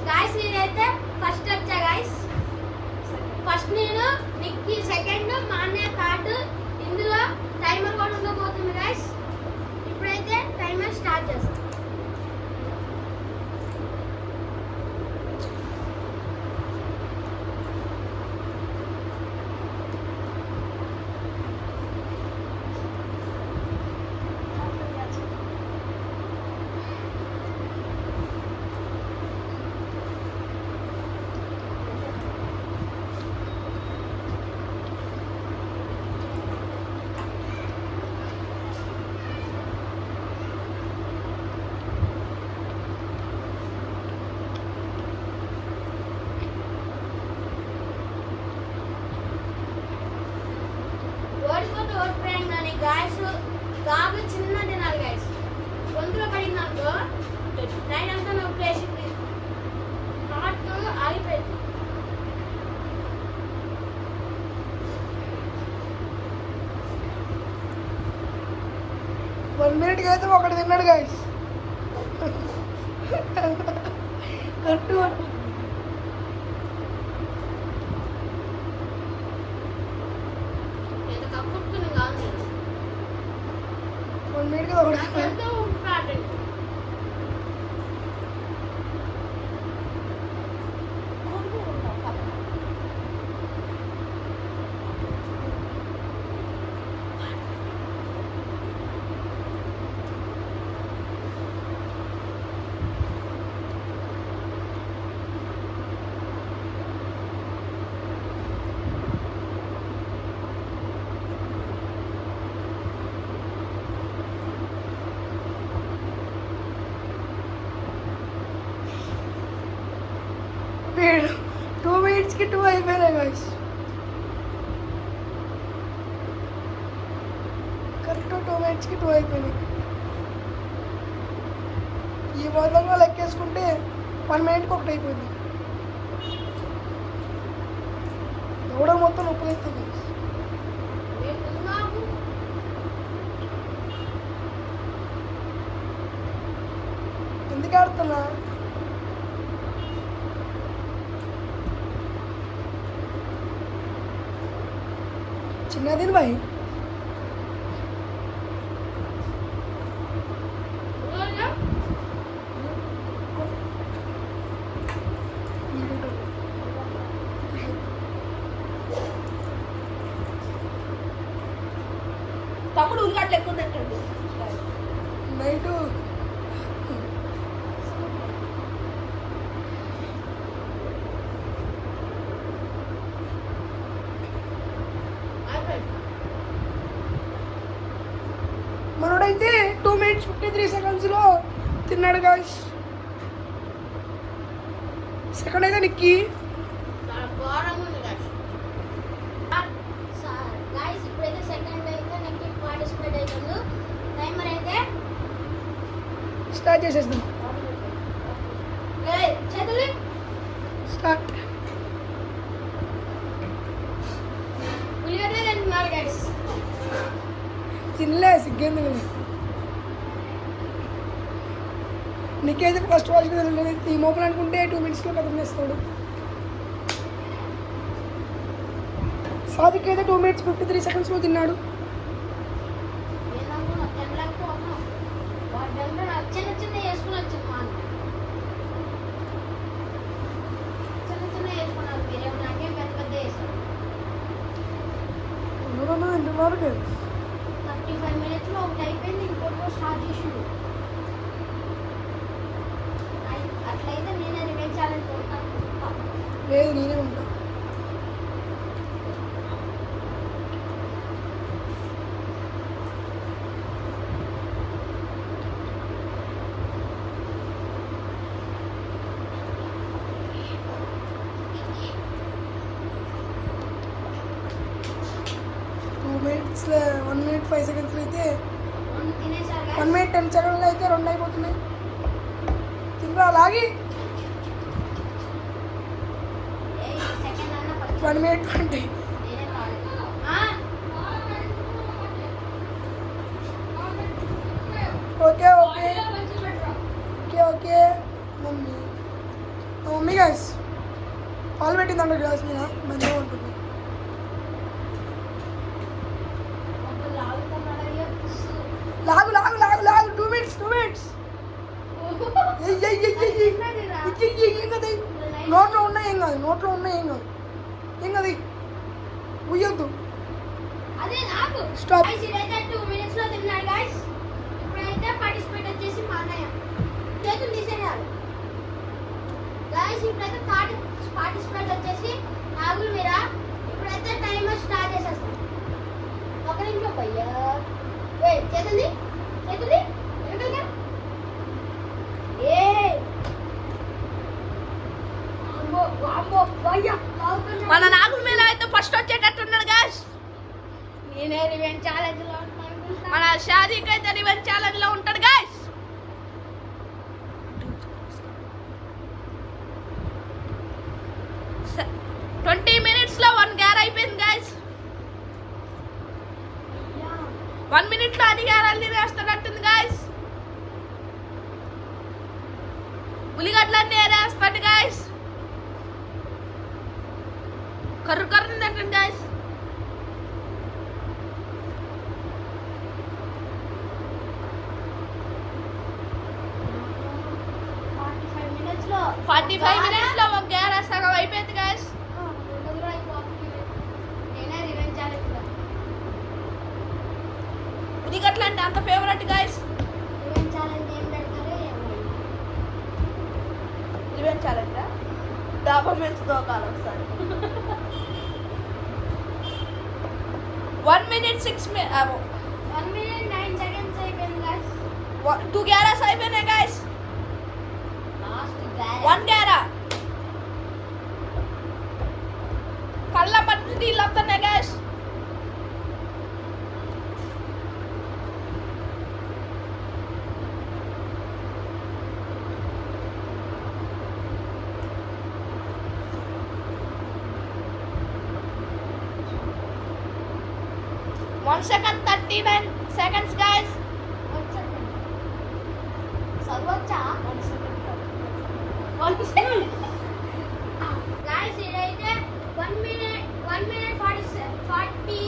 Guys నేనైతే first వచ్చా guys. First నేను, నిక్కీ సెకండ్, మా అన్నయ్య థర్డ్. ఇందులో టైమర్ కూడా ఉండబోతుంది గాయస్. ఇప్పుడైతే టైమర్ స్టార్ట్ చేస్తాం. ఓడిపోతే ఓడిపోయాం కానీ గాయస్ గాబు చిన్న తినాలి గాయస్. గొంతులో పడిందనుకో నైట్ అంతా నొప్పి వేసింది, హార్ట్ ఆగిపోయింది. వన్ మినిట్కి అయితే ఒకటి తిన్నాడు గాయస్. కరెక్ట్ 1 మినిట్కి ఒకటి. వీడు 2 మినిట్స్కి 2 అయిపోయినాయి గాయస్. కరెక్ట్ 2 మినిట్స్కి 2 అయిపోయినాయి. ఈ విధంగా లెక్కేసుకుంటే 1 మినిట్కి ఒకటి అయిపోయింది. దూడ మొత్తం నొప్పి అవుతుంది గాయస్. ఎందుకు ఆడుతున్నా? చిన్నది భాయ్. తమ్ముడు ఉల్లిగడ్డలు ఎక్కువ తింటాడు నైట్. మనోడైతే 2 మినిట్స్ 53 సెకండ్స్లో తిన్నాడు గాయస్. సెకండ్ అయితే నిక్కీ. గాయస్ ఇప్పుడైతే సెకండ్ అయితే నిక్కీ పార్టిసిపేట్ అవుతుంది. టైమర్ అయితే స్టార్ట్ చేసేద్దాం. చేతులు స్టార్ట్. ఉల్లిగడ్డలు తింటున్నారు గాయస్. తినలే, సిగ్గేందుకు. నీకైతే ఫస్ట్ వాష్కి తినలేదు. ఈ మోపలు అనుకుంటే 2 మినిట్స్లో కథం చేస్తాడు. సాదిక్ అయితే 2 మినిట్స్ 53 సెకండ్స్లో తిన్నాడు. చిన్న చిన్న వేసుకుని వచ్చింది మా అన్న. చిన్న చిన్న వేసుకున్నారు. మీరేమో నాకేం పెద్ద పెద్ద వేసారు. తింటున్నారు కదా. 35 మినిట్స్లో ఒకటి అయిపోయింది, ఇంకోటి స్టార్ట్ చేసిండు. అట్లయితే నేను రివెంజ్ ఛాలెంజ్ కొడతాను. లేదు, నేనే ఉంటా. మినిట్స్లో 1 మినిట్ 5 సెకండ్స్లో అయితే 1 మినిట్ 10 సెకండ్లో అయితే 2 అయిపోతున్నాయి. తింటా అలాగే 1 మినిట్ 20. పెట్టిందంట గ్లాస్ మీద మంచిగా ఉంటుంది. లాగు లాగు లాగు లాగు 2 minutes 2 minutes. ఏం కదా నోట్లో ఉన్నాయి ఏం కాదు, నోట్లో ఉన్నాయి ఏం కాదు, ఏం కదా ఉయ్యొద్దు. అదే నాకు స్టాప్. ఇదైతే 2 minutes లో తిన్నాడు గైస్. ఇప్పుడైతే పార్టిసిపేట్ వచ్చేసి మా అన్నయ్య చేతులు తీసేయాలి గైస్. ఇప్పుడైతే పార్టిసిపేట్ వచ్చేసి నాగుల్ మీరా. ఇప్పుడైతే టైమర్ స్టార్ట్ చేసేస్తాం. ఒక నిమిషం భయ్యా. చేతుంది వెనకలిగా. మన నాగుల మీద అయితే ఫస్ట్ వచ్చేటట్టున్నాడు గాయస్. నేనే రివెంజ్ ఛాలెంజ్ లో ఉంటాను. మన షాదీకి అయితే రివెంజ్ ఛాలెంజ్ లో ఉంటాడు గాయస్. స- 20 minutes లో 1 గ్యార్ అయిపోయింది గాయస్. 1 minute లో అది గ్యారాలు వేస్తాడట్టుంది గాయస్. ఉల్లిగడ్డలన్నీ వేరేస్తాడు గాయస్. కర్రు కర్రు తింటండి గాయస్. లో 45 minutes లో 1 గ్యార్ సగం అయిపోయింది గాయస్. నేనే రివెంజ్ ఛాలెంజ్ లో ఉల్లిగడ్డలు అంటే అంత ఫేవరెట్ గాయస్. రివెంజ్ ఛాలెంజ్ ఏం పెడతారో ఏమో. రివెంజ్ ఛాలెంజ్ డాబా మీద దోకాలి ఒకసారి. 1 minute 6 minutes 1 minute 9 seconds అయిపోయింది guys. 2 గ్యారాస్ అయిపోయినాయి గాయస్. లాస్ట్ 1 గ్యారా కళ్ళ పట్టి నీళ్ళు వస్తున్నాయి guys. One second 39 seconds guys. సర్వచ్చా 1 second. guys ఇదైతే 1 minute 40